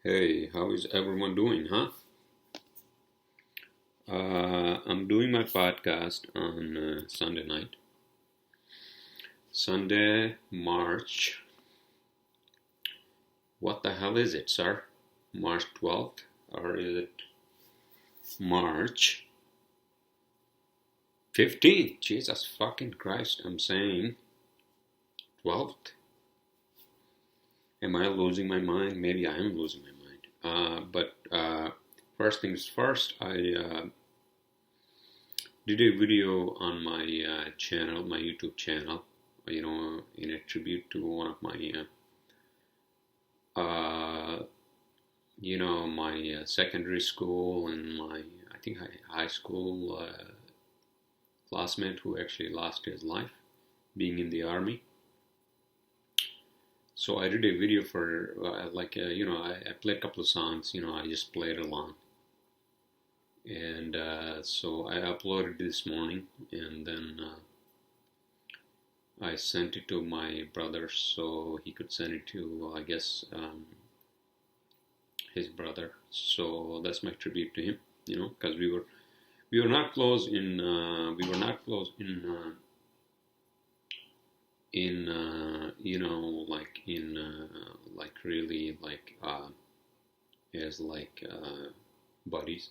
Hey, how is everyone doing, huh? I'm doing my podcast on Sunday night. Sunday, March. What the hell is it, sir? March 12th? Or is it March 15th? Jesus fucking Christ, I'm saying 12th. Am I losing my mind? Maybe I am losing my mind. But first things first, I did a video on my channel, my YouTube channel, in a tribute to one of my, my secondary school and my, I think, high school classmate who actually lost his life being in the army. So I did a video for, I played a couple of songs, I just played along. And so I uploaded this morning, and then I sent it to my brother so he could send it to, I guess, his brother. So that's my tribute to him, because we were not close in like really like as like buddies,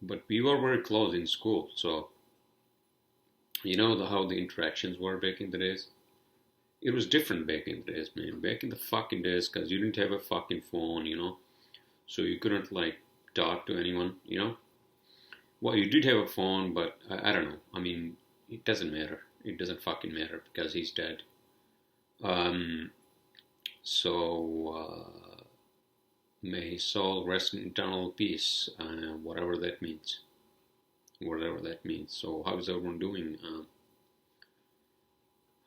but we were very close in school. So how the interactions were back in the days. It was different back in the days, man. Back in the fucking days, because you didn't have a fucking phone, so you couldn't like talk to anyone, Well, you did have a phone, but I don't know. I mean, it doesn't matter. It doesn't fucking matter because he's dead. So may his soul rest in eternal peace, whatever that means. Whatever that means. So how is everyone doing?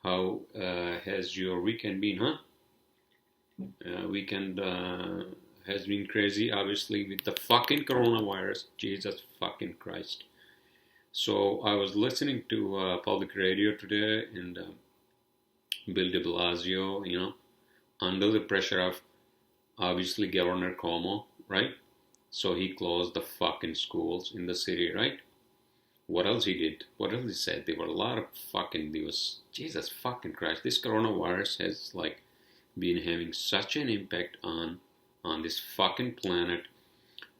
How has your weekend been, huh? Weekend has been crazy, obviously, with the fucking coronavirus. Jesus fucking Christ. So I was listening to public radio today, and Bill de Blasio, under the pressure of, obviously, Governor Cuomo, right? So he closed the fucking schools in the city, right? What else he did? What else he said? There were a lot of Jesus fucking Christ. This coronavirus has, like, been having such an impact on this fucking planet,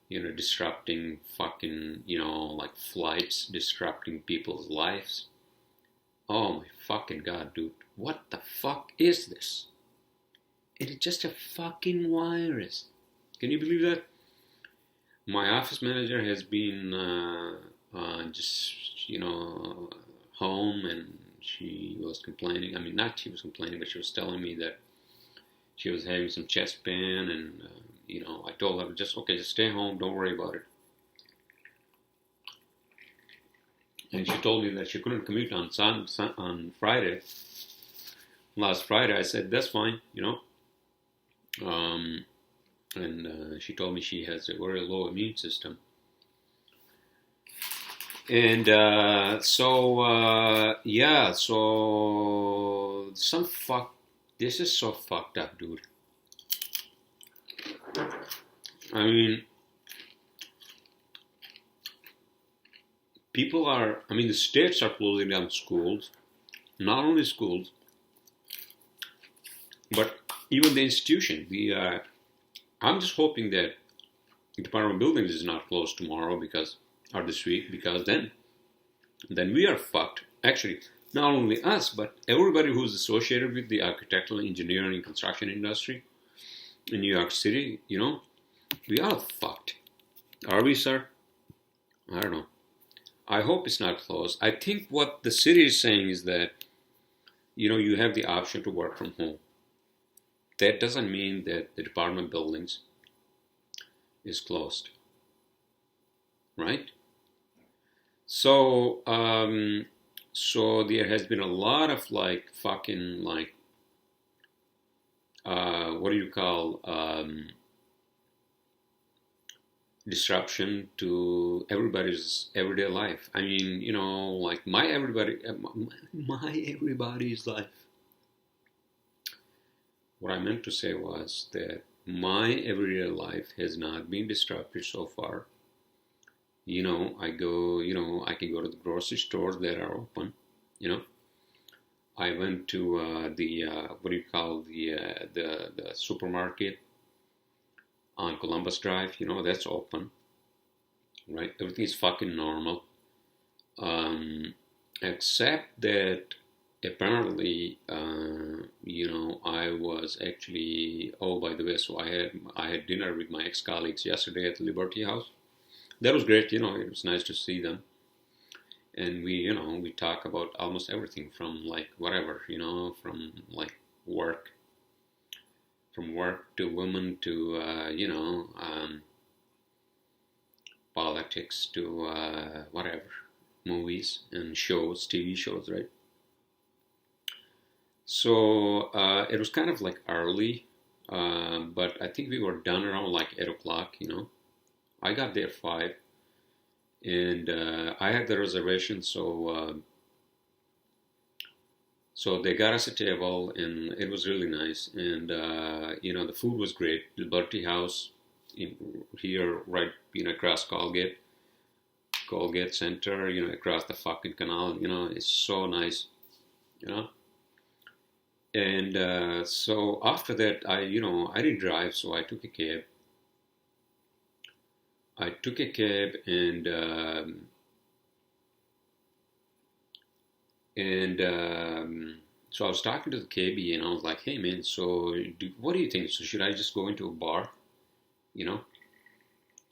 disrupting fucking, like flights, disrupting people's lives. Oh my fucking God, dude. What the fuck is this? It is just a fucking virus. Can you believe that? My office manager has been just, home, and she was complaining. I mean, not she was complaining, but she was telling me that she was having some chest pain, and I told her just stay home, don't worry about it. And she told me that she couldn't commute on Friday. Last Friday, I said that's fine, and she told me she has a very low immune system. And so this is so fucked up, dude. I mean, the states are closing down schools, not only schools, but even the institution. I'm just hoping that the Department of Buildings is not closed tomorrow or this week, because then we are fucked. Actually, not only us, but everybody who's associated with the architectural, engineering, and construction industry in New York City, we are fucked. Are we, sir? I don't know. I hope it's not closed. I think what the city is saying is that, you have the option to work from home. That doesn't mean that the Department of Buildings is closed. Right? So, so there has been a lot of like fucking like, what do you call, disruption to everybody's everyday life. I mean, like my everybody's life. What I meant to say was that my everyday life has not been disrupted so far. I can go to the grocery stores that are open. You know, I went to the what do you call the supermarket on Columbus Drive. That's open, right? Everything is fucking normal, except that apparently, I was actually. Oh, by the way, so I had dinner with my ex-colleagues yesterday at the Liberty House. That was great. It was nice to see them, and we talk about almost everything from like whatever, from like work, from work to women to politics to whatever, movies and shows, TV shows, right? So it was kind of like early, but I think we were done around like 8 o'clock. I got there 5, and I had the reservation, so they got us a table, and it was really nice. And the food was great. The Liberty House here, right, across Colgate Center, across the fucking canal. It's so nice, you know. And so after that, I didn't drive, so I took a cab. And so I was talking to the KB, and I was like, "Hey, man, so what do you think? So should I just go into a bar,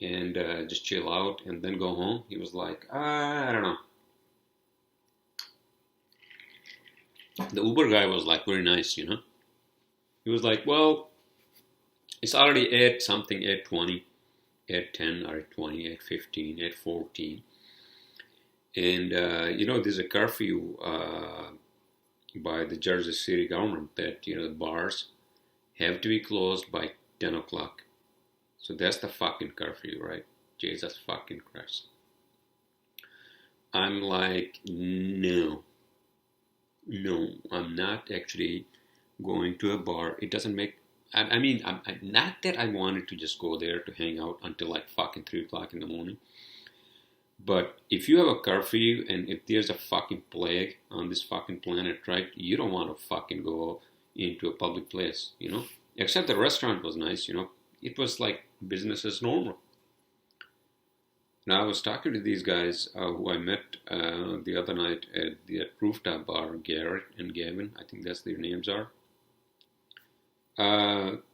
and just chill out and then go home?" He was like, "I don't know." The Uber guy was like very nice, He was like, "Well, it's already 8 something, 8:20, 8:10, or 8:20, 8:15, 8:14. And, there's a curfew by the Jersey City government that, the bars have to be closed by 10 o'clock. So that's the fucking curfew, right? Jesus fucking Christ. I'm like, no, I'm not actually going to a bar. It doesn't make, I mean, I'm not that I wanted to just go there to hang out until like fucking 3 o'clock in the morning. But if you have a curfew and if there's a fucking plague on this fucking planet, right, you don't want to fucking go into a public place, Except the restaurant was nice, It was like business as normal. Now I was talking to these guys who I met the other night at the rooftop bar, Garrett and Gavin, I think that's their names are.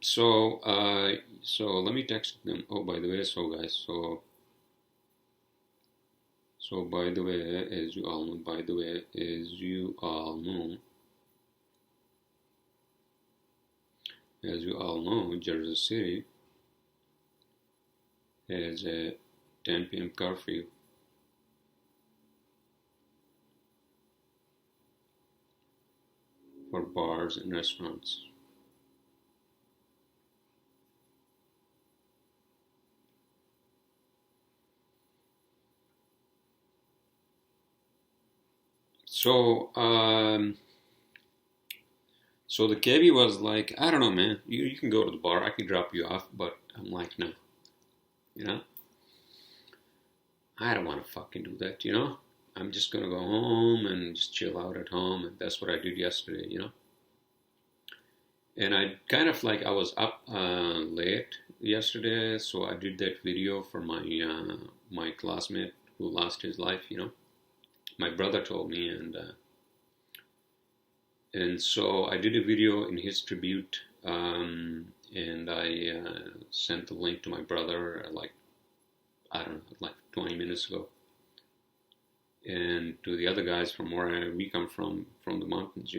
So let me text them. Oh, by the way, so guys, so by the way, as you all know, Jersey City has a 10 p.m. curfew. For bars and restaurants. So the KB was like, "I don't know, man. You can go to the bar. I can drop you off." But I'm like, no. I don't want to fucking do that, I'm just going to go home and just chill out at home. And that's what I did yesterday, And I kind of like, I was up late yesterday. So I did that video for my classmate who lost his life, My brother told me, and so I did a video in his tribute, and I sent the link to my brother like 20 minutes ago, and to the other guys from where we come from the mountains,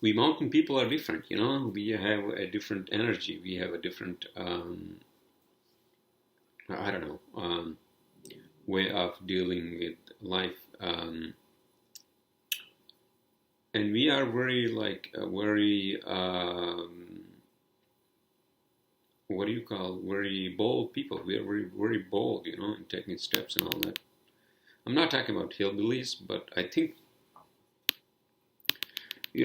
We mountain people are different, We have a different energy. We have a different, way of dealing with life, and we are very very bold people. We are very, very bold, in taking steps and all that. I'm not talking about hillbillies, but I think,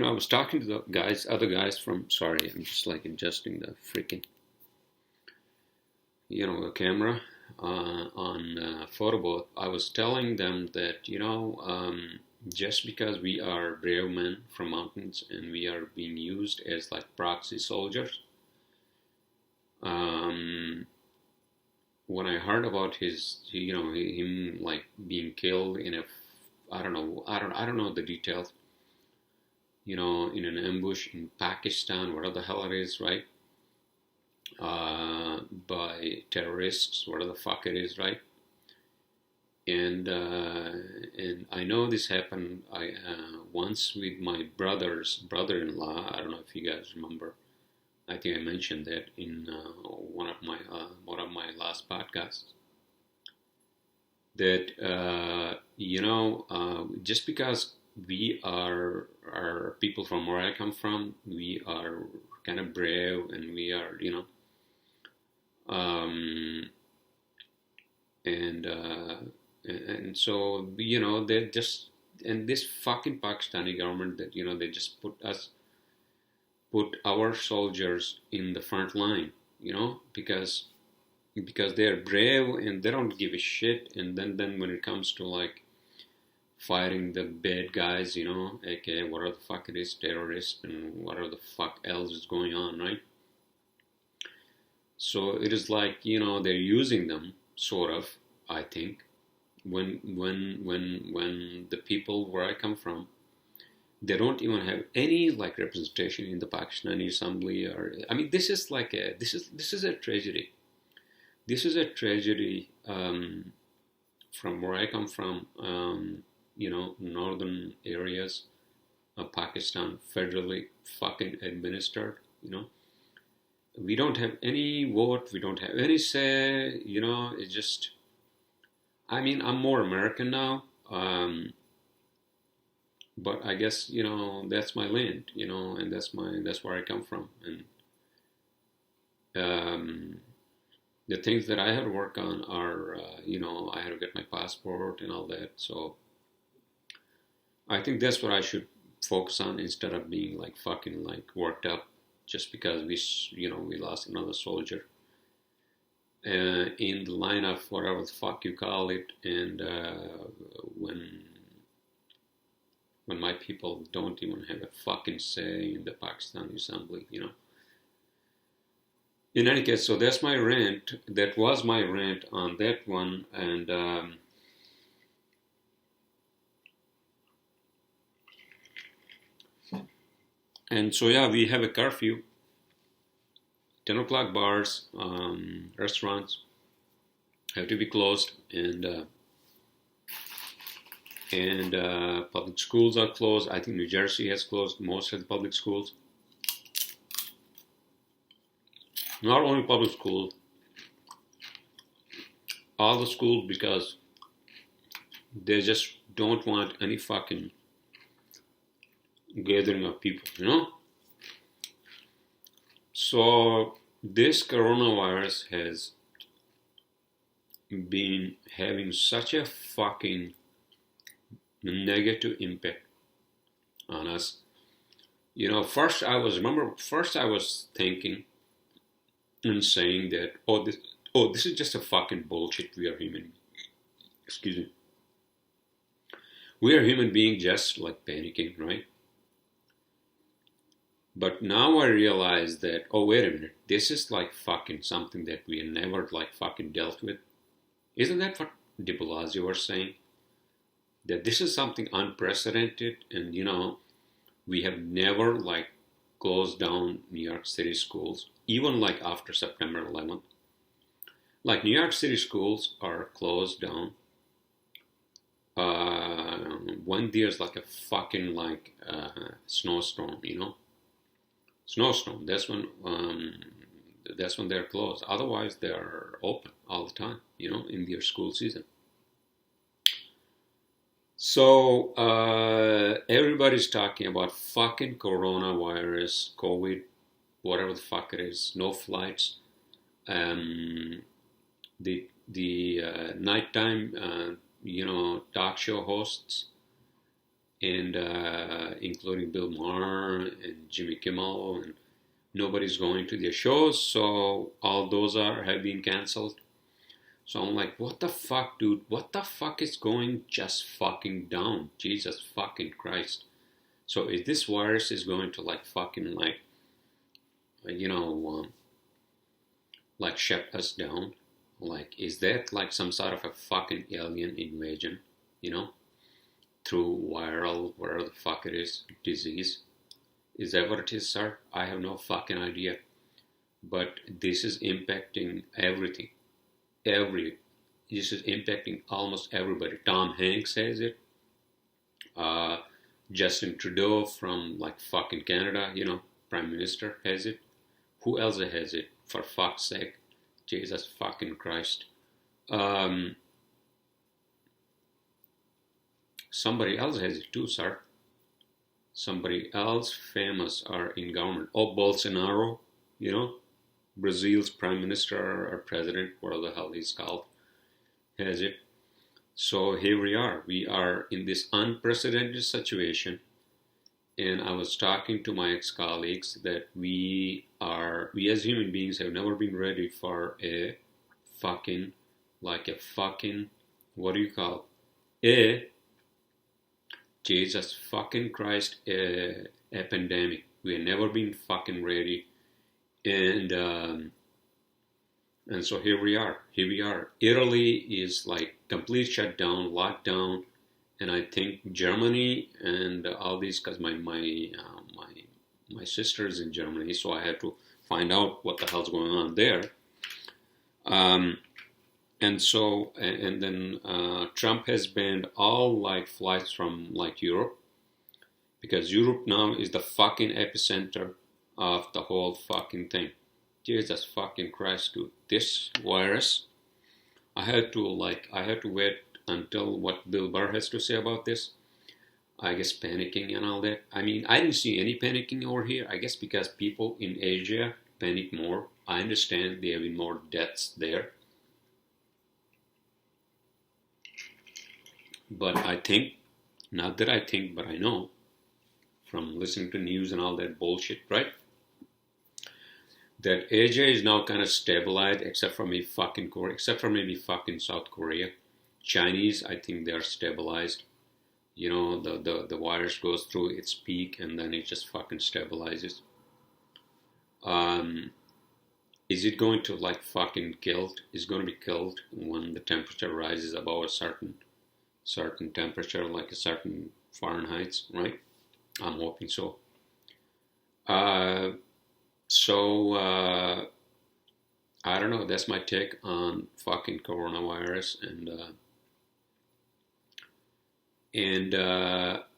I was talking to the other guys from. Sorry, I'm just like adjusting the freaking, the camera on photo booth. I was telling them that just because we are brave men from mountains and we are being used as like proxy soldiers. When I heard about him like being killed in a, I don't know the details. In an ambush in Pakistan, whatever the hell it is, right? By terrorists, whatever the fuck it is, right? And I know this happened once with my brother-in-law. I don't know if you guys remember. I think I mentioned that in one of my last podcasts. That just because we are people from where I come from, we are kind of brave, and we are and so they just, and this fucking Pakistani government that they just put our soldiers in the front line, because they're brave and they don't give a shit. And then when it comes to like fighting the bad guys, aka whatever the fuck it is, terrorists and whatever the fuck else is going on, right? So it is like they're using them, sort of. I think when the people where I come from, they don't even have any like representation in the Pakistani assembly, or I mean, this is like this is a tragedy. This is a tragedy from where I come from. Northern areas of Pakistan, federally fucking administered. We don't have any vote. We don't have any say. It's just. I mean, I'm more American now. But I guess that's my land, and that's where I come from, and the things that I had to work on are, I had to get my passport and all that. So I think that's what I should focus on instead of being like fucking like worked up just because we lost another soldier in the line of whatever the fuck you call it, and when my people don't even have a fucking say in the Pakistani assembly, In any case, so that's my rant. That was my rant on that one, and so yeah, we have a curfew. 10 o'clock bars, restaurants have to be closed, and public schools are closed. I think New Jersey has closed most of the public schools. Not only public schools, all the schools, because they just don't want any fucking gathering of people, So this coronavirus has been having such a fucking negative impact on us. First I was thinking and saying that, this is just a fucking bullshit. We are human. Excuse me. We are human beings just like panicking, right? But now I realize that, wait a minute, this is like fucking something that we never like fucking dealt with. Isn't that what de Blasio was saying? That this is something unprecedented, and we have never like closed down New York City schools, even like after September 11th. Like New York City schools are closed down when there's like a fucking like snowstorm, Snowstorm. That's when they're closed. Otherwise, they're open all the time, in their school season. So everybody's talking about fucking coronavirus, COVID, whatever the fuck it is. No flights. The nighttime, talk show hosts and including Bill Maher and Jimmy Kimmel, and nobody's going to their shows, so all those have been canceled. So I'm like, what the fuck, dude? What the fuck is going just fucking down? Jesus fucking Christ. So if this virus is going to like fucking like, like shut us down, like, is that like some sort of a fucking alien invasion, through viral, whatever the fuck it is, disease? Is that what it is, sir? I have no fucking idea. But this is impacting everything. This is impacting almost everybody. Tom Hanks has it. Justin Trudeau from like fucking Canada, Prime Minister has it. Who else has it? For fuck's sake. Jesus fucking Christ. Somebody else has it too, sir. Somebody else famous are in government. Oh, Bolsonaro, Brazil's prime minister or president, whatever the hell he's called, has it. So here we are. We are in this unprecedented situation. And I was talking to my ex-colleagues that we as human beings have never been ready for a fucking, what do you call it? Jesus fucking Christ, a pandemic. We have never been fucking ready. And so here we are. Italy is like complete shutdown, lockdown, and I think Germany and all these, because my sister's in Germany, so I had to find out what the hell's going on there. And then Trump has banned all like flights from like Europe, because Europe now is the fucking epicenter of the whole fucking thing. Jesus fucking Christ, dude. This virus, I had to wait until what Bill Burr has to say about this. I guess panicking and all that. I mean, I didn't see any panicking over here. I guess because people in Asia panic more. I understand there have been more deaths there. But I think, not that I think, but I know from listening to news and all that bullshit, right? That Asia is now kind of stabilized, except for maybe fucking South Korea. Chinese, I think they are stabilized. The virus goes through its peak and then it just fucking stabilizes. Is it going to like fucking killed? It's going to be killed when the temperature rises above a certain temperature, like a certain Fahrenheit, right? I'm hoping so. I don't know. That's my take on fucking coronavirus, and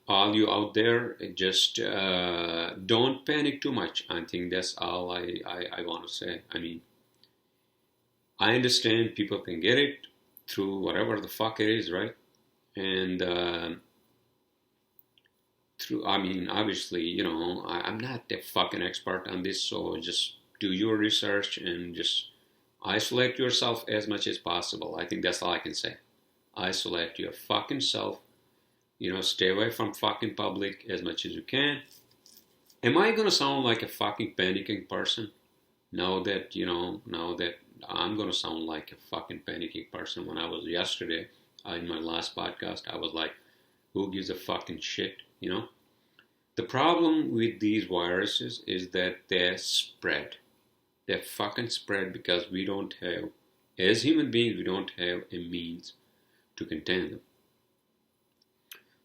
all you out there, just don't panic too much. I think that's all I want to say. I mean, I understand people can get it through whatever the fuck it is, right? And obviously, I'm not a fucking expert on this, so just do your research and just isolate yourself as much as possible. I think that's all I can say. Isolate your fucking self. Stay away from fucking public as much as you can. Am I gonna sound like a fucking panicking person? Now that I'm gonna sound like a fucking panicking person. When I was yesterday, in my last podcast, I was like, who gives a fucking shit, The problem with these viruses is that they spread. They fucking spread because we don't have, as human beings, we don't have a means to contain them.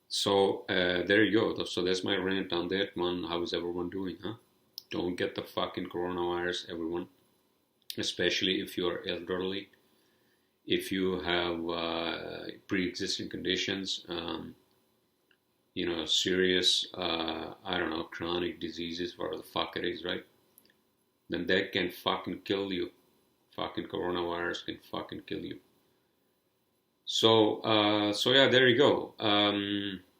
So there you go. So that's my rant on that one. How is everyone doing, huh? Don't get the fucking coronavirus, everyone. Especially if you're elderly. If you have pre-existing conditions, serious, chronic diseases, whatever the fuck it is, right? Then that can fucking kill you. Fucking coronavirus can fucking kill you. So yeah, there you go.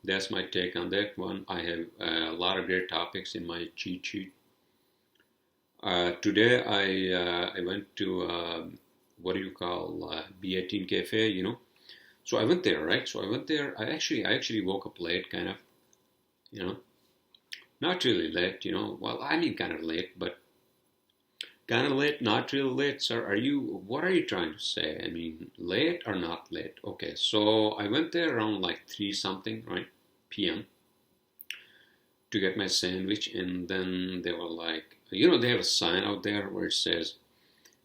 That's my take on that one. I have a lot of great topics in my cheat sheet. Today I went to what do you call B18 Cafe, So I went there, right? So I went there. I actually woke up late, kind of. you know, not really late, you know. Well, I mean, kind of late, but kind of late, not really late, sir. What are you trying to say? I mean, late or not late? Okay, so I went there around like 3 something, right? PM to get my sandwich, and then they were like, they have a sign out there where it says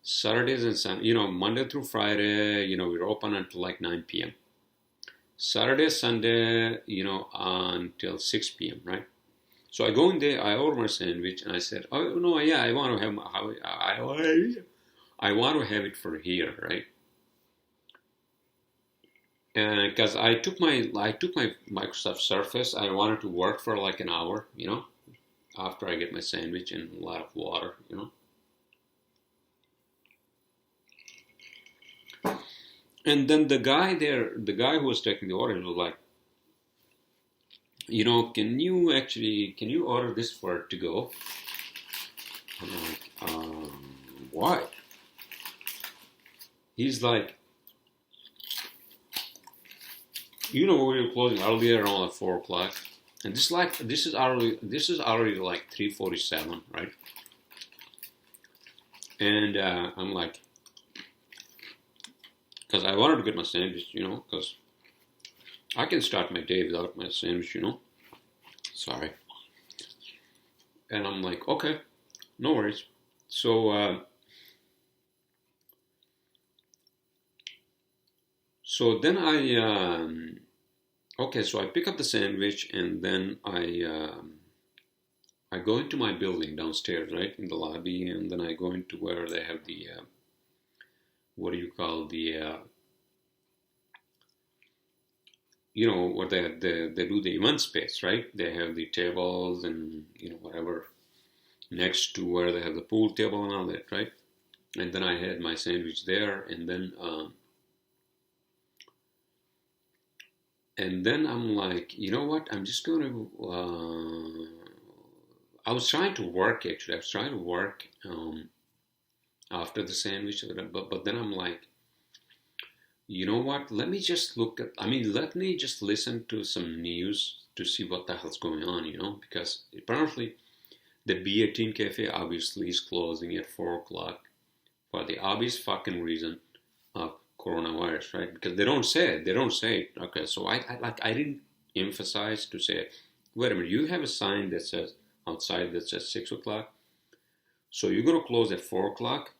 Saturdays and Sundays, Monday through Friday, we're open until like 9 p.m. Saturday, Sunday, until 6 p.m., right? So I go in there, I order my sandwich, and I said, "Oh no, yeah, I want to have I want to have it for here, right?" And because I took my Microsoft Surface, I wanted to work for like an hour, after I get my sandwich and a lot of water. And then the guy who was taking the order was like, can you order this for to go? I'm like, what? He's like, we were closing earlier around like 4 o'clock, and this is already like 3:47, right? And I'm like, because I wanted to get my sandwich, because I can start my day without my sandwich, Sorry. And I'm like, okay, no worries. So, so then so I pick up the sandwich, and then I go into my building downstairs, right, in the lobby, and then I go into where they have the, what do you call the, where they do the event space, right? They have the tables and, whatever, next to where they have the pool table and all that, right? And then I had my sandwich there, and then I'm like, you know what? I'm just going to. I was trying to work actually. I was trying to work after the sandwich, but then I'm like, you know what? Let me just let me just listen to some news to see what the hell's going on, because apparently the B18 Cafe obviously is closing at 4 o'clock for the obvious fucking reason of coronavirus, right? Because they don't say it. Okay, so I didn't emphasize to say, wait a minute, you have a sign that says outside that says 6 o'clock, so you're going to close at 4 o'clock,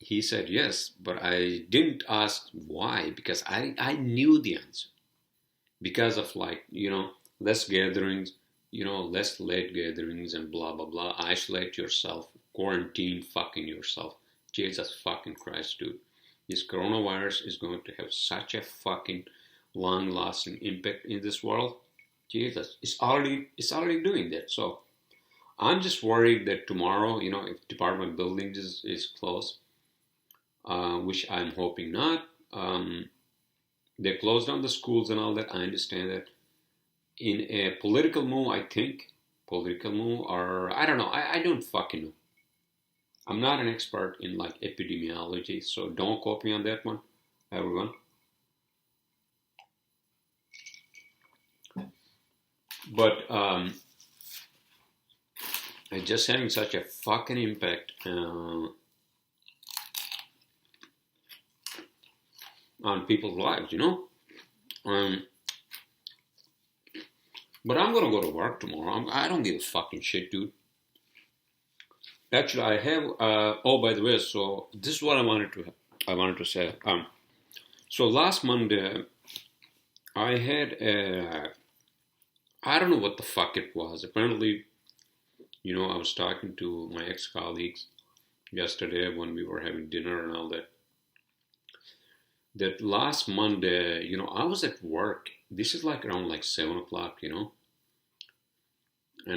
He said yes, but I didn't ask why, because I knew the answer. Because of less gatherings, less late gatherings and blah, blah, blah. Isolate yourself, quarantine fucking yourself. Jesus fucking Christ, dude. This coronavirus is going to have such a fucking long-lasting impact in this world. Jesus, it's already doing that. So I'm just worried that tomorrow, if department buildings is closed, which I'm hoping not. They closed down the schools and all that. I understand that. In a political move, or I don't know. I don't fucking know. I'm not an expert in epidemiology, so don't quote me on that one, everyone. But it's just having such a fucking impact on people's lives, But I'm gonna go to work tomorrow. I don't give a fucking shit, dude. Actually, I have. By the way, so this is what I wanted to say. So last Monday, I had I don't know what the fuck it was. Apparently, I was talking to my ex-colleagues yesterday when we were having dinner and all that. That last Monday, I was at work. This is around 7 o'clock, and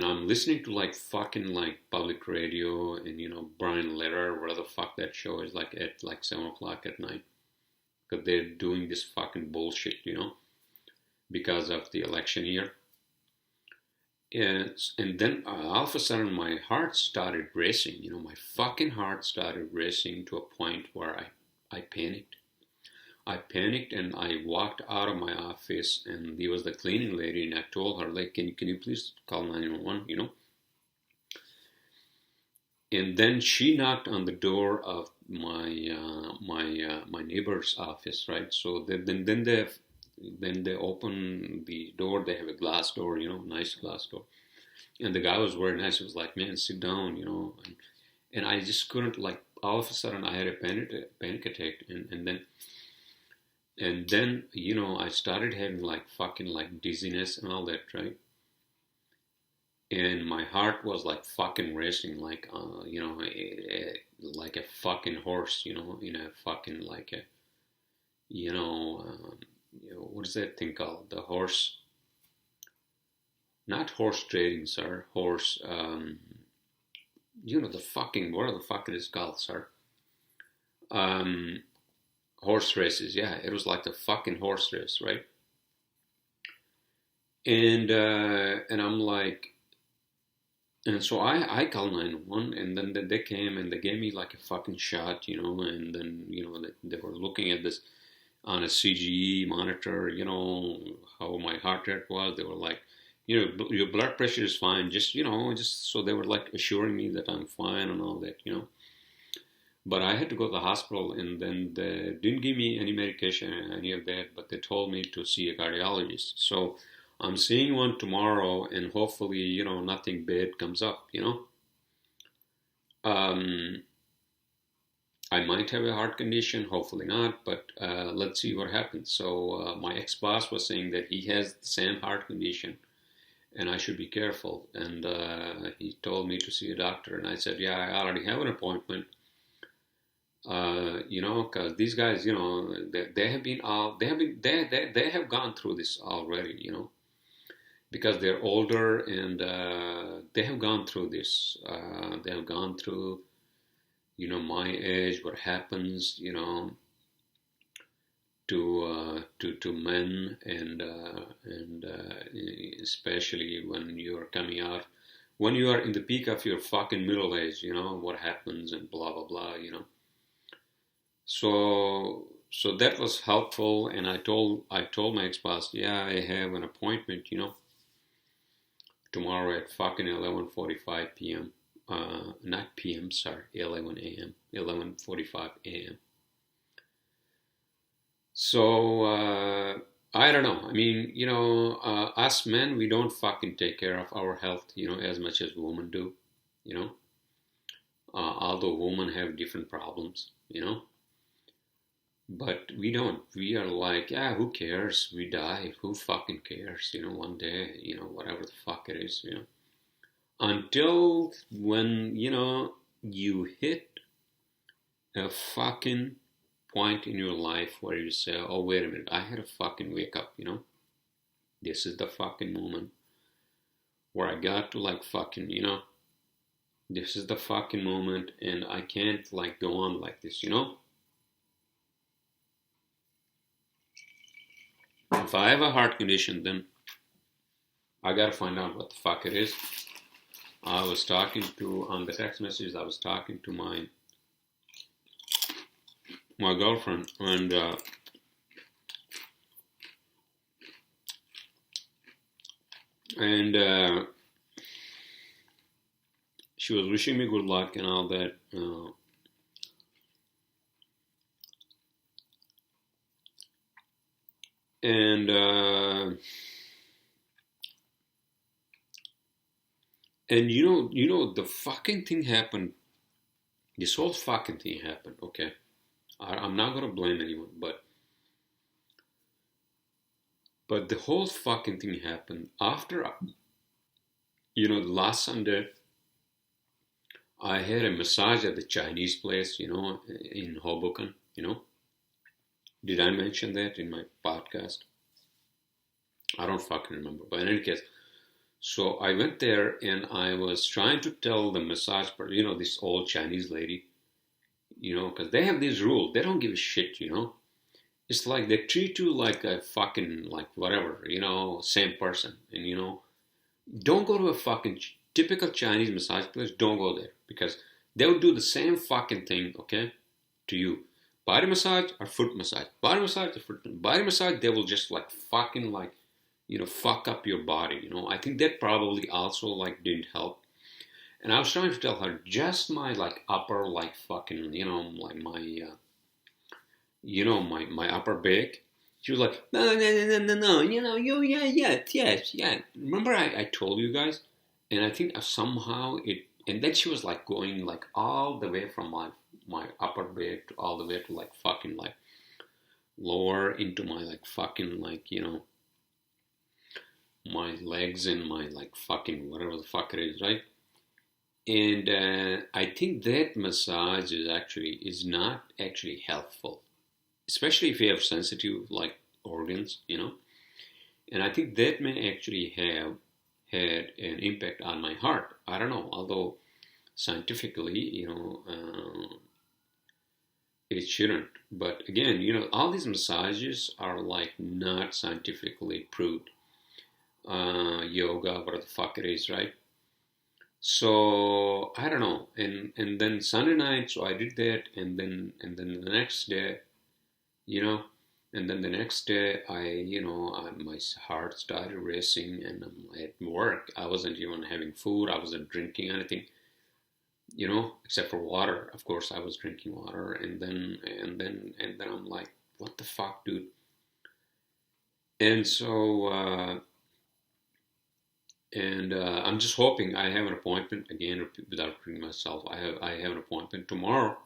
I'm listening to fucking public radio and Brian Lehrer, whatever the fuck that show is at 7 o'clock at night, because they're doing this fucking bullshit, because of the election year. And then all of a sudden my heart started racing, my fucking heart started racing to a point where I panicked. I panicked and I walked out of my office, and there was the cleaning lady, and I told her, like, can you please call 911, And then she knocked on the door of my neighbor's office, right? So then they open the door. They have a glass door, nice glass door. And the guy was very nice. He was like, "Man, sit down," And I just couldn't, like, all of a sudden I had a panic attack, and then I started having like fucking like dizziness and all that, right? And my heart was like fucking racing, like like a fucking horse, in a fucking like a what is that thing called? The horse, not horse trading, sir. Horse, the fucking, what the fuck it is called, sir? Um, Horse races, yeah. It was like the fucking horse race, right? And I'm like, and so I called 911, and then they came and they gave me like a fucking shot, and then they were looking at this on a CGE monitor, how my heart rate was. They were like, your blood pressure is fine, just so they were like assuring me that I'm fine and all that, But I had to go to the hospital, and then they didn't give me any medication or any of that, but they told me to see a cardiologist. So I'm seeing one tomorrow, and hopefully, nothing bad comes up, I might have a heart condition, hopefully not, but let's see what happens. So my ex-boss was saying that he has the same heart condition, and I should be careful. And he told me to see a doctor, and I said, yeah, I already have an appointment. Because these guys, they have been they have gone through this already, because they're older, and they have gone through this. They have gone through, my age, what happens, to men, and especially when you are coming out, when you are in the peak of your fucking middle age, what happens, and blah blah blah, So that was helpful, and I told my ex-boss, yeah, I have an appointment, tomorrow at fucking 11:45 p.m. Not p.m. Sorry, 11 a.m. 11:45 a.m. So I don't know. I mean, us men, we don't fucking take care of our health, as much as women do, although women have different problems, But we don't. We are like, yeah, who cares? We die. Who fucking cares? One day, whatever the fuck it is, Until when, you hit a fucking point in your life where you say, oh, wait a minute, I had a fucking wake up, This is the fucking moment where I got to like fucking, this is the fucking moment, and I can't like go on like this, If I have a heart condition, then I gotta find out what the fuck it is. I was talking to, on the text messages, I was talking to my girlfriend, and she was wishing me good luck and all that. And the fucking thing happened. This whole fucking thing happened. Okay, I'm not gonna blame anyone, but the whole fucking thing happened after. Last Sunday, I had a massage at the Chinese place. In Hoboken. Did I mention that in my podcast? I don't fucking remember. But in any case, so I went there, and I was trying to tell the massage person, this old Chinese lady, because they have this rule. They don't give a shit, It's like they treat you like a fucking, like whatever, same person. And, don't go to a fucking typical Chinese massage place. Don't go there, because they'll do the same fucking thing, okay, to you. Body massage or foot massage? Body massage or foot? Body massage, they will just like fucking like, fuck up your body. I think that probably also like didn't help. And I was trying to tell her just my like upper like fucking, like my, my upper back. She was like, no, yes. Remember I told you guys? And I think somehow and then she was like going like all the way from my upper back to all the way to like fucking like lower into my like fucking like, my legs and my like fucking whatever the fuck it is, right? And I think that massage is not actually helpful, especially if you have sensitive like organs, And I think that may actually have had an impact on my heart. I don't know, although scientifically, it shouldn't. But again, all these massages are like not scientifically proved. Yoga, whatever the fuck it is, right? So I don't know. And then Sunday night, so I did that, and then the next day, and then the next day, my heart started racing, and I'm at work. I wasn't even having food. I wasn't drinking anything, except for water. Of course, I was drinking water, and then I'm like, what the fuck, dude? And so, I'm just hoping I have an appointment again without repeating myself. I have an appointment tomorrow.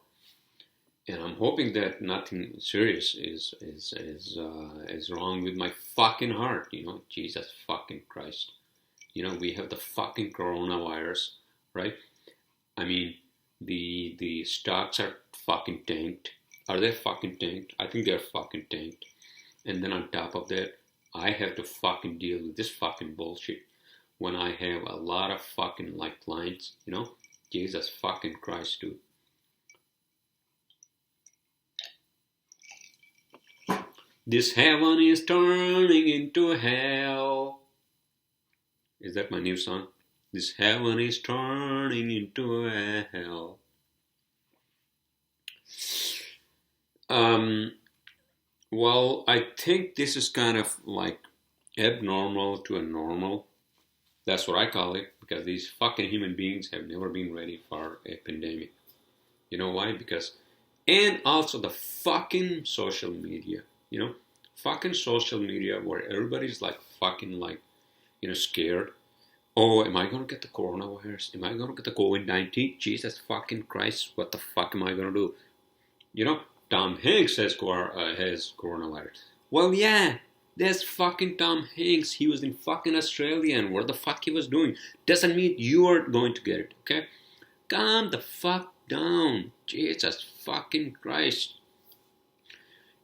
And I'm hoping that nothing serious is wrong with my fucking heart, Jesus fucking Christ. We have the fucking coronavirus, right? I mean, the stocks are fucking tanked. Are they fucking tanked? I think they're fucking tanked. And then on top of that, I have to fucking deal with this fucking bullshit when I have a lot of fucking like clients, Jesus fucking Christ, dude. This heaven is turning into hell. Is that my new song? This heaven is turning into a hell. Well, I think this is kind of like abnormal to a normal. That's what I call it, because these fucking human beings have never been ready for a pandemic. You know why? And also the fucking social media. Fucking social media where everybody's like fucking like, scared. Oh, am I going to get the coronavirus? Am I going to get the COVID-19? Jesus fucking Christ, what the fuck am I going to do? Tom Hanks has coronavirus. Well, yeah, there's fucking Tom Hanks. He was in fucking Australia, and what the fuck he was doing doesn't mean you are going to get it, okay? Calm the fuck down. Jesus fucking Christ.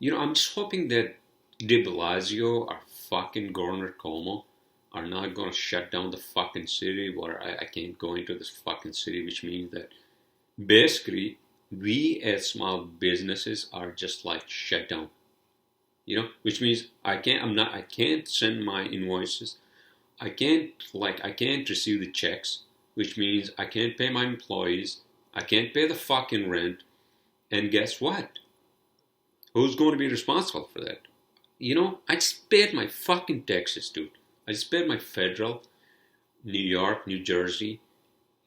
I'm just hoping that de Blasio or fucking Governor Cuomo are not going to shut down the fucking city where I can't go into this fucking city, which means that basically we as small businesses are just like shut down. Which means I can't send my invoices. I can't receive the checks, which means I can't pay my employees. I can't pay the fucking rent. And guess what? Who's going to be responsible for that? I just paid my fucking taxes, dude. I just paid my federal, New York, New Jersey,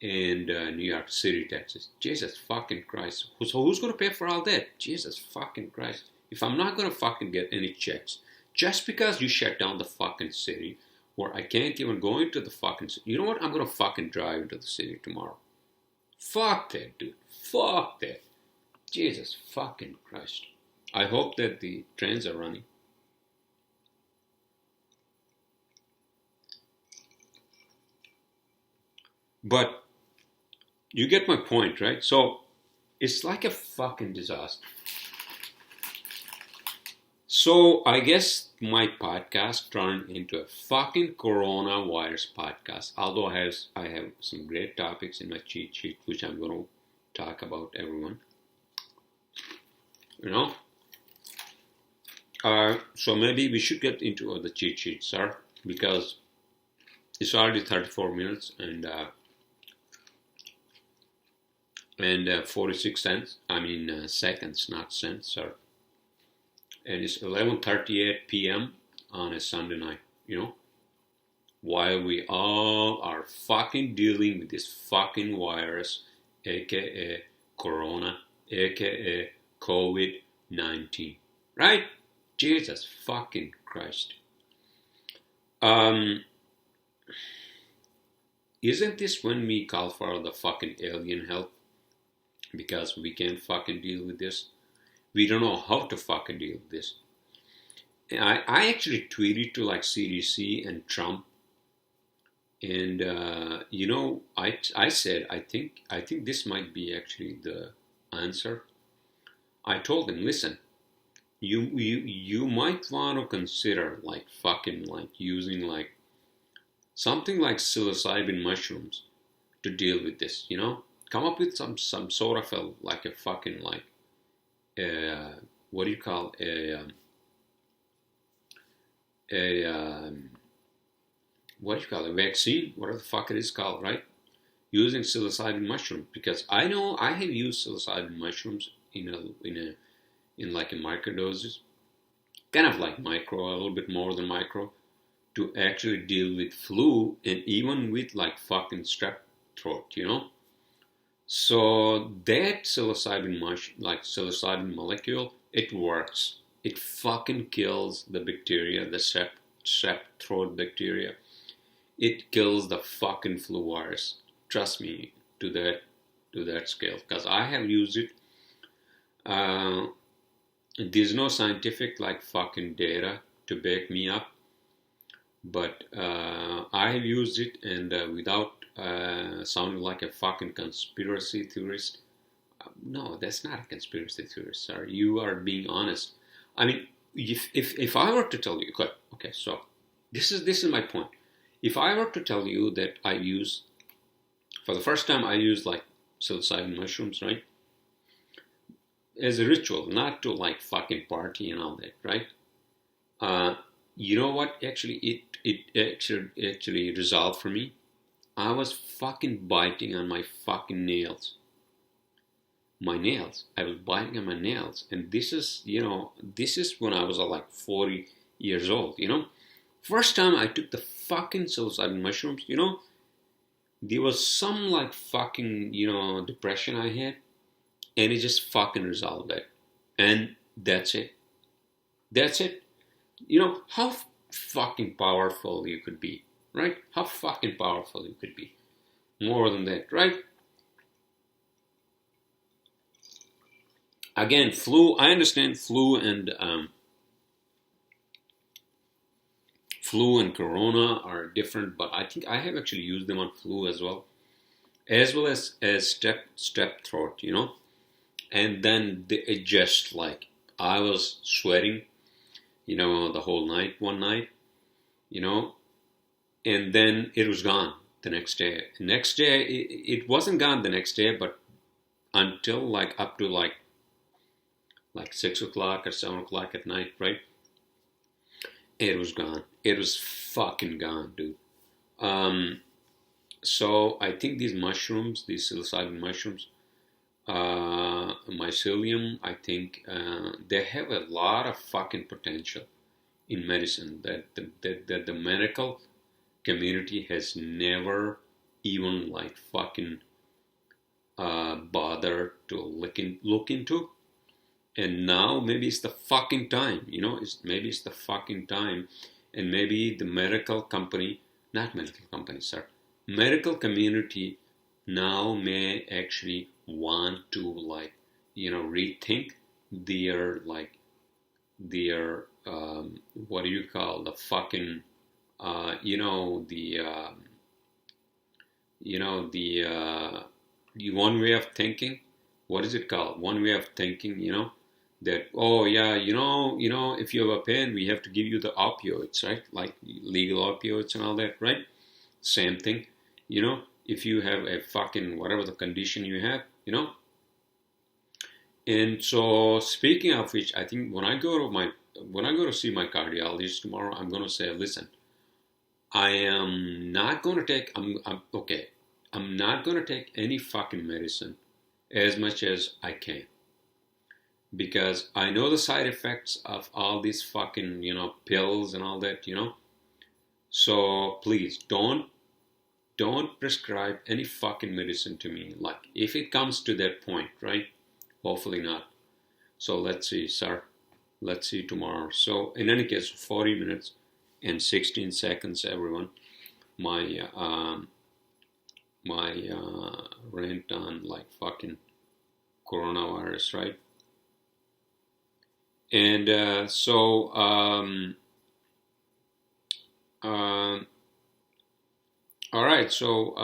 and New York City taxes. Jesus fucking Christ. So who's going to pay for all that? Jesus fucking Christ. If I'm not going to fucking get any checks, just because you shut down the fucking city, where I can't even go into the fucking city. You know what? I'm going to fucking drive into the city tomorrow. Fuck that, dude. Fuck that. Jesus fucking Christ. I hope that the trains are running. But you get my point, right? So it's like a fucking disaster. So I guess my podcast turned into a fucking coronavirus podcast. Although I have some great topics in my cheat sheet, which I'm going to talk about, everyone. So maybe we should get into the cheat sheet, sir, because it's already 34 minutes, and and 46 cents. I mean seconds, not cents, sir. And it's 11:38 p.m. on a Sunday night. While we all are fucking dealing with this fucking virus, aka Corona, aka COVID-19, right? Jesus fucking Christ. Isn't this when we call for the fucking alien help? Because we can't fucking deal with this. We don't know how to fucking deal with this. And I actually tweeted to like CDC and Trump, and I said I think this might be actually the answer. I told them, listen, you might want to consider like fucking like using like something like psilocybin mushrooms to deal with this. Come up with some sort of a fucking like what do you call a vaccine, whatever the fuck it is called, right? Using psilocybin mushroom, because I know I have used psilocybin mushrooms in like a micro doses, kind of like micro, a little bit more than micro, to actually deal with flu and even with like fucking strep throat, So that psilocybin molecule, it works. It fucking kills the bacteria, the strep throat bacteria. It kills the fucking flu virus. Trust me, to that scale, because I have used it. There's no scientific like fucking data to back me up, but I have used it, and without sounding like a fucking conspiracy theorist. No, that's not a conspiracy theorist, sir. You are being honest. I mean, if I were to tell you, okay, so this is my point. If I were to tell you that for the first time I used like psilocybin mushrooms, right, as a ritual, not to like fucking party and all that, right? You know what? Actually, it actually resolved for me. I was fucking biting on my fucking nails. My nails. I was biting on my nails, and this is when I was like 40 years old. First time I took the fucking psilocybin mushrooms, there was some like fucking, depression I had, and it just fucking resolved that. And that's it. That's it. How fucking powerful you could be, right? How fucking powerful you could be. More than that, right? Again, flu, I understand flu and corona are different, but I think I have actually used them on flu as well as strep throat, and then it just like I was sweating, the whole night, one night, and then it was gone the next day. Next day, it wasn't gone the next day, but until like up to like 6 o'clock or 7 o'clock at night, right? It was gone. It was fucking gone, dude. So I think these mushrooms, these psilocybin mushrooms, mycelium, I think they have a lot of fucking potential in medicine that the medical community has never even like fucking bothered to look into. And now maybe it's the fucking time, maybe it's the fucking time, and maybe the medical community now may actually want to like, rethink their what do you call the fucking, the one way of thinking. What is it called? One way of thinking, that, oh yeah, if you have a pain, we have to give you the opioids, right? Like legal opioids and all that, right? Same thing, if you have a fucking whatever the condition you have, And so speaking of which, I think when I go to see my cardiologist tomorrow, I'm going to say, listen, I am not going to take, I'm not going to take any fucking medicine as much as I can, because I know the side effects of all these fucking, pills and all that, So please don't prescribe any fucking medicine to me. Like, if it comes to that point, right? Hopefully not. So let's see, sir. Let's see tomorrow. So in any case, 40 minutes and 16 seconds, everyone. My rant on like fucking coronavirus, right? And all right. So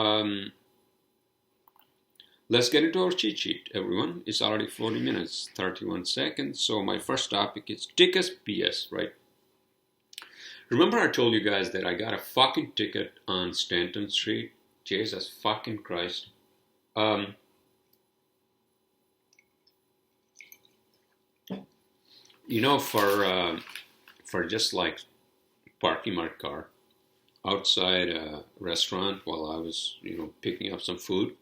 let's get into our cheat sheet, everyone. It's already 40 minutes, 31 seconds. So my first topic is tickets BS, right? Remember I told you guys that I got a fucking ticket on Stanton Street? Jesus fucking Christ. For just like parking my car outside a restaurant while I was, picking up some food.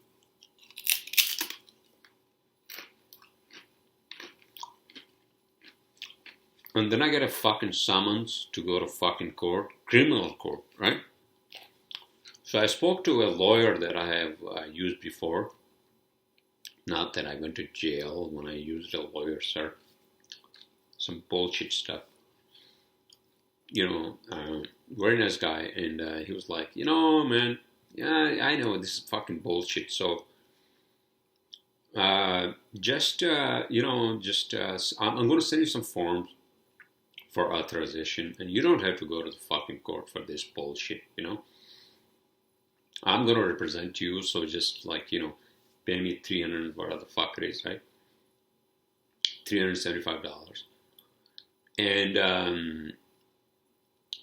And then I get a fucking summons to go to fucking court, criminal court, right? So I spoke to a lawyer that I have used before. Not that I went to jail when I used a lawyer, sir. Some bullshit stuff. Very nice guy. And he was like, man, yeah, I know this is fucking bullshit. So I'm going to send you some forms for authorization, and you don't have to go to the fucking court for this bullshit, I'm going to represent you, so just like, pay me $300, whatever the fuck it is, right? $375.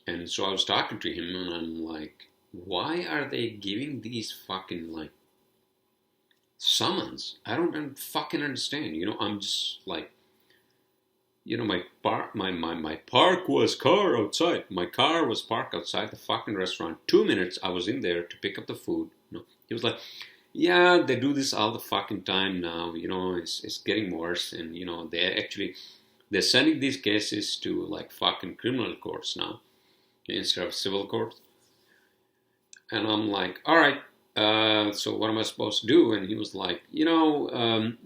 And so I was talking to him, and I'm like, why are they giving these fucking, like, summons? I don't fucking understand, I'm just like, my car was parked outside the fucking restaurant. 2 minutes I was in there to pick up the food. He was like, yeah, they do this all the fucking time now. It's getting worse, and they're sending these cases to like fucking criminal courts now instead of civil courts. And I'm like, all right. So what am I supposed to do? And he was like,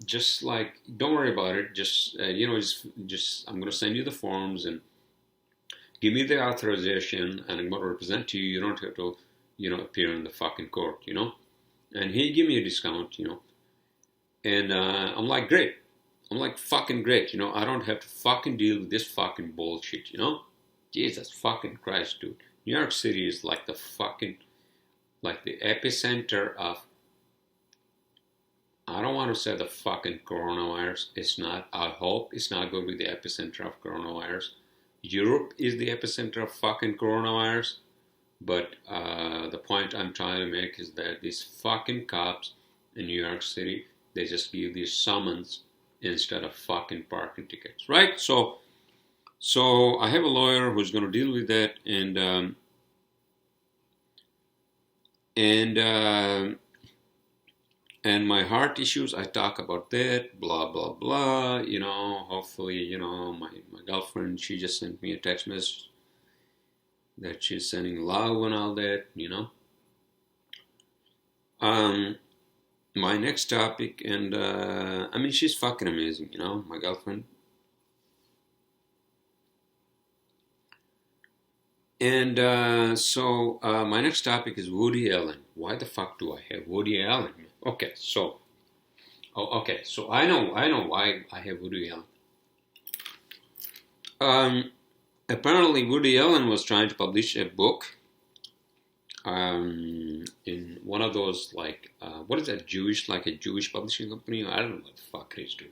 just like, don't worry about it. Just, I'm going to send you the forms and give me the authorization, and I'm going to represent you. You don't have to, appear in the fucking court, And he gave me a discount, And I'm like, great. I'm like, fucking great, I don't have to fucking deal with this fucking bullshit, Jesus fucking Christ, dude. New York City is like the epicenter of, I don't want to say the fucking coronavirus. It's not. I hope it's not going to be the epicenter of coronavirus. Europe is the epicenter of fucking coronavirus. But the point I'm trying to make is that these fucking cops in New York City, they just give these summons instead of fucking parking tickets, right? So I have a lawyer who's going to deal with that, and my heart issues, I talk about that, blah, blah, blah, hopefully, my girlfriend, she just sent me a text message that she's sending love and all that, My next topic, and, she's fucking amazing, my girlfriend. And so my next topic is Woody Allen. Why the fuck do I have Woody Allen? Okay, so I know why I have Woody Allen. Apparently Woody Allen was trying to publish a book in one of those, like, what is that, a Jewish publishing company? I don't know what the fuck it is, dude.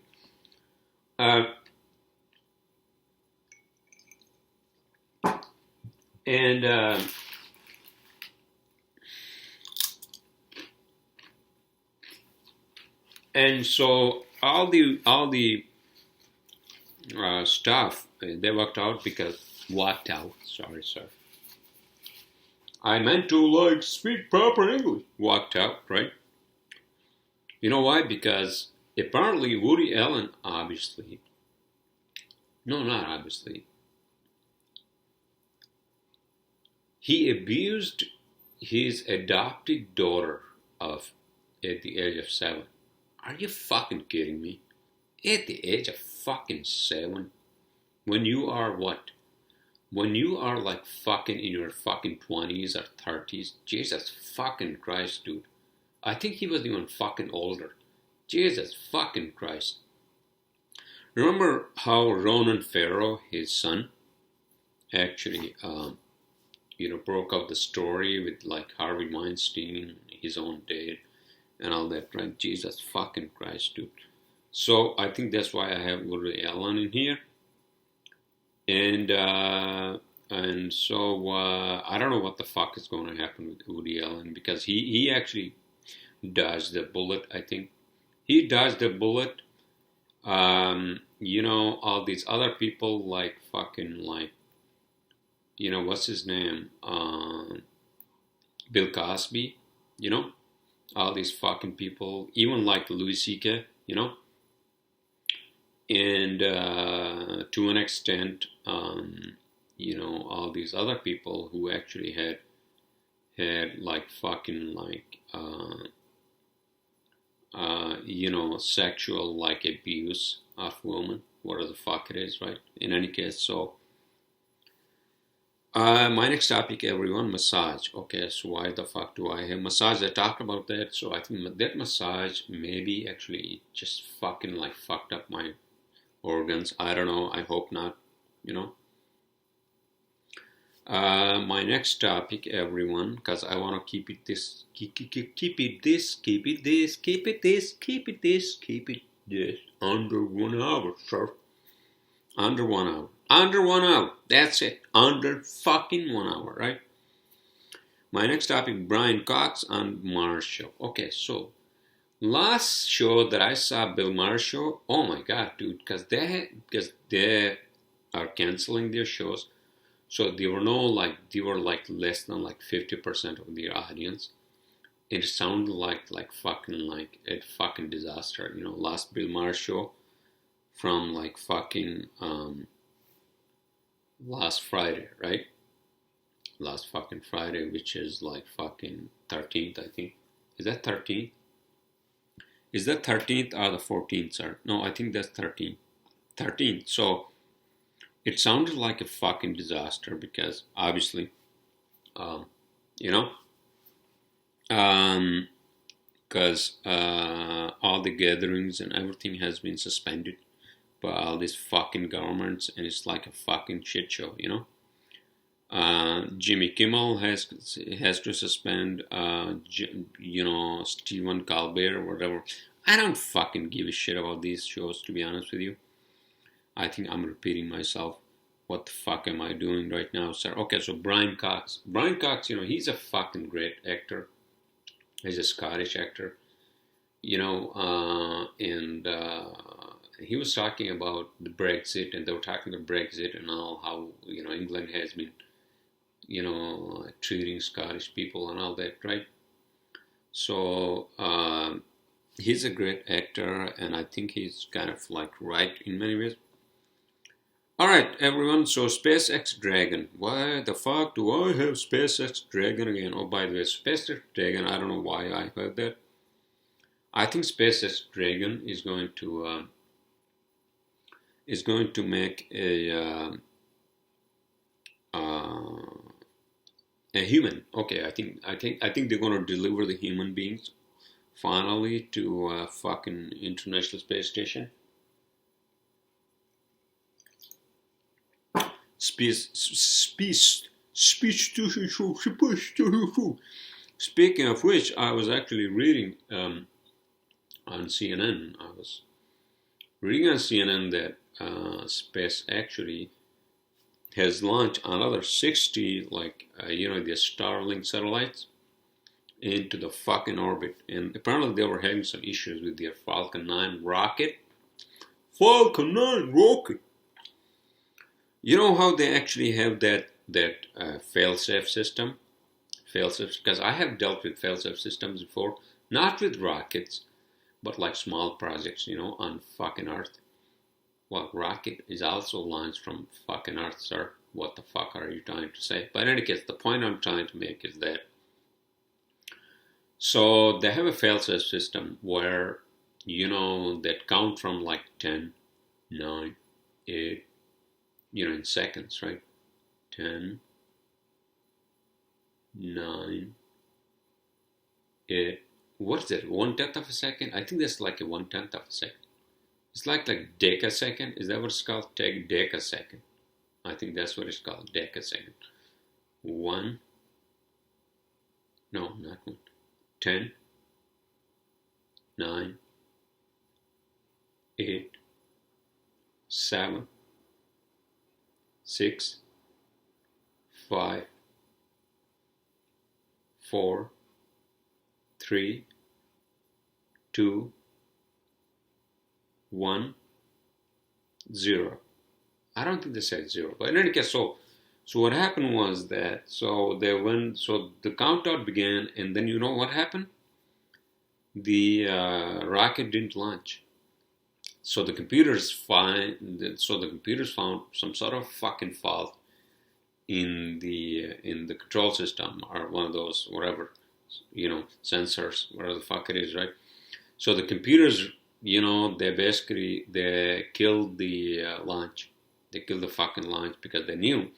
And so all the stuff they walked out. Sorry, sir. I meant to speak proper English. Walked out, right? You know why? Because apparently Woody Allen, obviously, no, not obviously, he abused his adopted daughter of at the age of 7. Are you fucking kidding me? At the age of fucking 7? When you are what? When you are like fucking in your fucking 20s or 30s? Jesus fucking Christ, dude. I think he was even fucking older. Jesus fucking Christ. Remember how Ronan Farrow, his son, actually, broke up the story with like Harvey Weinstein, his own dad, and all that, right? Jesus fucking Christ, dude. So I think that's why I have Woody Allen in here, and so I don't know what the fuck is going to happen with Woody Allen, because he actually dodged the bullet. I think he dodged the bullet. All these other people like fucking like, what's his name? Bill Cosby, all these fucking people, even like Louis C.K., and to an extent, all these other people who actually had like fucking like, sexual like abuse of women, whatever the fuck it is, right? In any case, so my next topic, everyone, massage. Okay, so why the fuck do I have massage? I talked about that, so I think that massage maybe actually just fucking like fucked up my organs. I don't know. I hope not. My next topic, everyone, because I want to keep it this under 1 hour, sir. Under 1 hour. Under 1 hour. That's it. Under fucking 1 hour, right? My next topic, Brian Cox and Maher show. Okay, so last show that I saw, Bill Maher show, oh my god, dude, because they are canceling their shows. So they were less than like 50% of their audience. It sounded like a fucking disaster. Last Bill Maher show from like fucking last Friday, right? Last fucking Friday, which is like fucking 13th, I think. Is that 13th? Is that 13th or the 14th, sir? No, I think that's 13th. 13th. So it sounded like a fucking disaster because obviously, because all the gatherings and everything has been suspended by all these fucking governments, and it's like a fucking shit show, Jimmy Kimmel has to suspend, Stephen Colbert or whatever. I don't fucking give a shit about these shows, to be honest with you. I think I'm repeating myself. What the fuck am I doing right now, sir? Okay, so Brian Cox. Brian Cox, he's a fucking great actor. He's a Scottish actor, and he was talking about the Brexit, and they were talking about Brexit and all, how, England has been, treating Scottish people and all that, right? So, he's a great actor, and I think he's kind of like right in many ways. Alright, everyone, so SpaceX Dragon. Why the fuck do I have SpaceX Dragon again? Oh, by the way, SpaceX Dragon, I don't know why I heard that. I think SpaceX Dragon is going to make a human. Okay, I think they're going to deliver the human beings finally to fucking International Space Station. Speaking of which, I was actually reading on CNN. I was reading on CNN that Space actually has launched another 60, the Starlink satellites into the fucking orbit. And apparently they were having some issues with their Falcon 9 rocket. Falcon 9 rocket! You know how they actually have that fail-safe system? Fail-safe, because I have dealt with fail-safe systems before, not with rockets, but like small projects, on fucking Earth. Well, rocket is also launched from fucking Earth, sir. What the fuck are you trying to say? But in any case, the point I'm trying to make is that so they have a failsafe system where that count from like 10, 9, 8, in seconds, right? 10, 9, 8. What is it? 1/10 of a second? I think that's like a 1/10 of a second. It's like decasecond. Is that what it's called? Take decasecond. I think that's what it's called. Decasecond. 1. No, not 1. 10, 9, 8, 7, 6, 5, 4, 3, 2, 1, 0. I don't think they said 0, but in any case, so what happened was that so the countdown began, and then you know what happened? The rocket didn't launch. So the computers found some sort of fucking fault in the control system, or one of those whatever sensors, whatever the fuck it is, right? So the computers, they killed the launch. They killed the fucking launch because they knew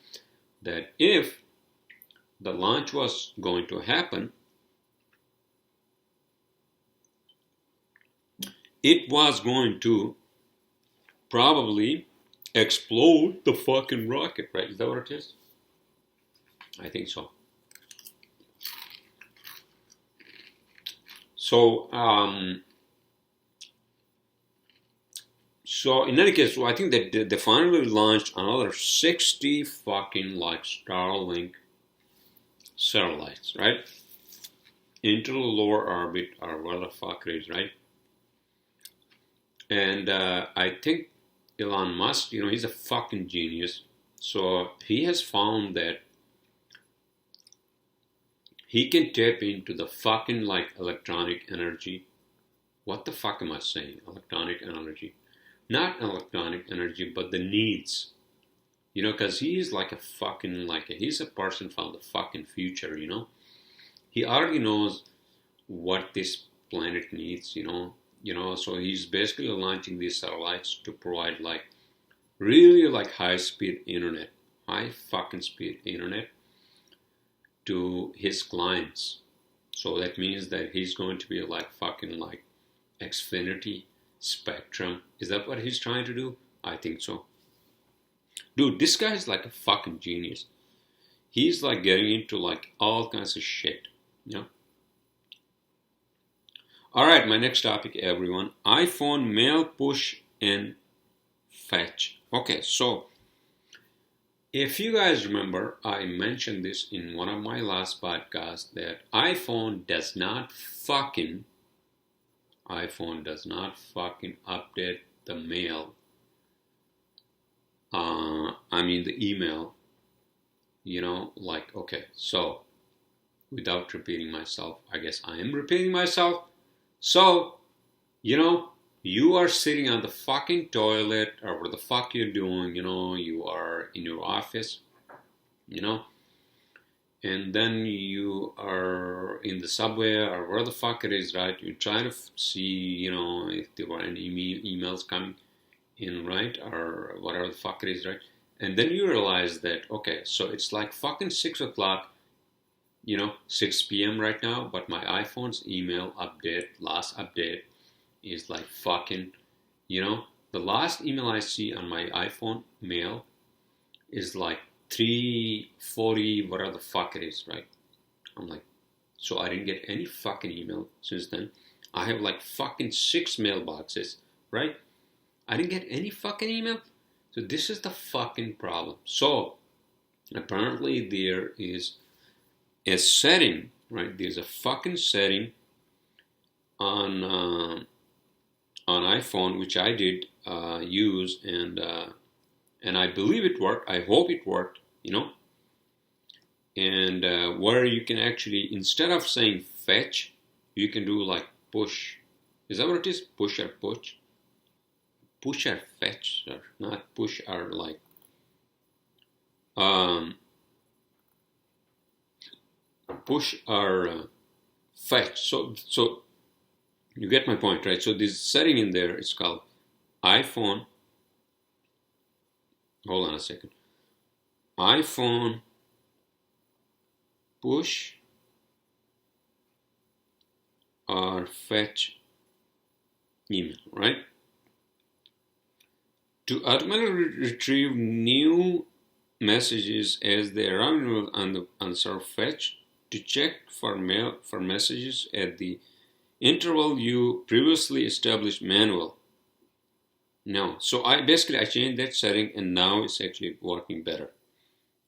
that if the launch was going to happen, it was going to probably explode the fucking rocket, right? Is that what it is? I think so. So in any case, I think that they finally launched another 60 fucking like Starlink satellites, right? Into the lower orbit, or where the fuck it is, right? And I think Elon Musk, he's a fucking genius. So he has found that he can tap into the fucking like electronic energy. What the fuck am I saying? Electronic energy. Not electronic energy, but the needs. Because he's like a fucking, he's a person from the fucking future, He already knows what this planet needs, So he's basically launching these satellites to provide really high speed internet, high fucking speed internet to his clients. So that means that he's going to be fucking Xfinity Spectrum. Is that what he's trying to do? I think so. Dude, this guy is like a fucking genius. He's getting into all kinds of shit, Alright, my next topic, everyone. iPhone mail push and fetch. Okay, so if you guys remember, I mentioned this in one of my last podcasts that iPhone does not fucking update the mail. The email. Okay, so without repeating myself, I guess I am repeating myself. So, you are sitting on the fucking toilet or what the fuck you're doing, you are in your office, and then you are in the subway or where the fuck it is, right? You're trying to see, if there were any emails coming in, right? Or whatever the fuck it is, right? And then you realize that, okay, so it's fucking 6 o'clock, 6 p.m. right now, but my iPhone's email update, last update, is fucking, the last email I see on my iPhone mail is 3:40, whatever the fuck it is, right? I'm so I didn't get any fucking email since then. I have fucking 6 mailboxes, right? I didn't get any fucking email. So this is the fucking problem. So apparently there is a setting, right? There's a fucking setting on iPhone which I did use, and I believe it worked. I hope it worked, And where you can actually, instead of saying fetch, you can do push, Is that what it is? Push or push? Push or fetch, sir. Not push or like. Um, Push or fetch. So you get my point, right? So this setting in there is called iPhone. Hold on a second. iPhone push or fetch email, right? To automatically retrieve new messages as they arrive on the server fetch, to check for messages at the interval you previously established manual. No, so I changed that setting and now it's actually working better,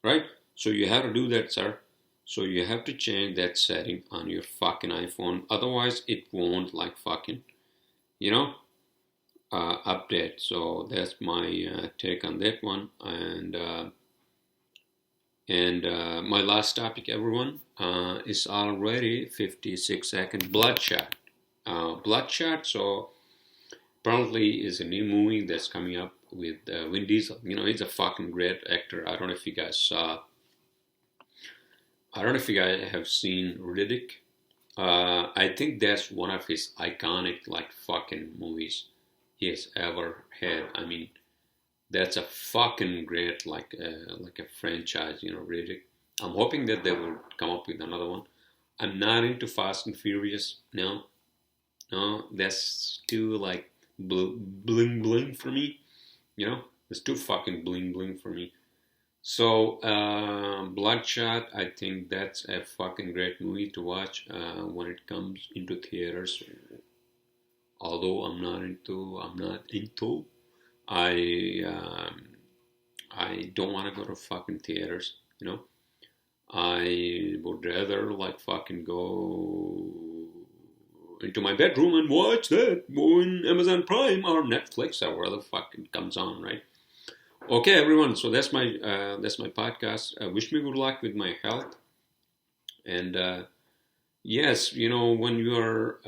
right? So you have to do that, sir. So you have to change that setting on your fucking iPhone, otherwise it won't like fucking, you know, update. So that's my take on that one. And my last topic, everyone, is already 56 second Bloodshot. Bloodshot, so apparently is a new movie that's coming up with Vin Diesel. You know, he's a fucking great actor. I don't know if you guys saw. I don't know if you guys have seen Riddick. I think that's one of his iconic, like, fucking movies he has ever had. I mean, that's a fucking great, like a franchise, you know, Riddick. I'm hoping that they will come up with another one. I'm not into Fast and Furious. No, that's too like bling bling for me. You know, it's too fucking bling bling for me. So, Bloodshot, I think that's a fucking great movie to watch when it comes into theaters. Although I'm not into. I I don't want to go to fucking theaters. You know, I would rather like fucking go into my bedroom and watch that on Amazon Prime or Netflix or wherever the fuck it comes on, right? Okay, everyone. So that's my podcast. Wish me good luck with my health. And yes, you know, when you are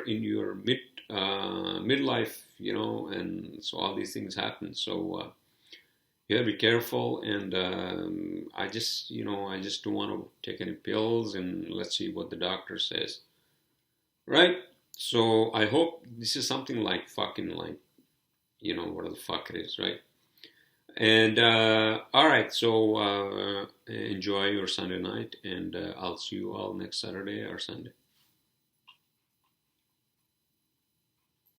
in your midlife, you know, and so all these things happen. So you gotta be careful. And I just don't want to take any pills. And let's see what the doctor says. Right. So I hope this is something like fucking like, you know, what the fuck it is, right? And all right, so enjoy your Sunday night, and I'll see you all next Saturday or Sunday.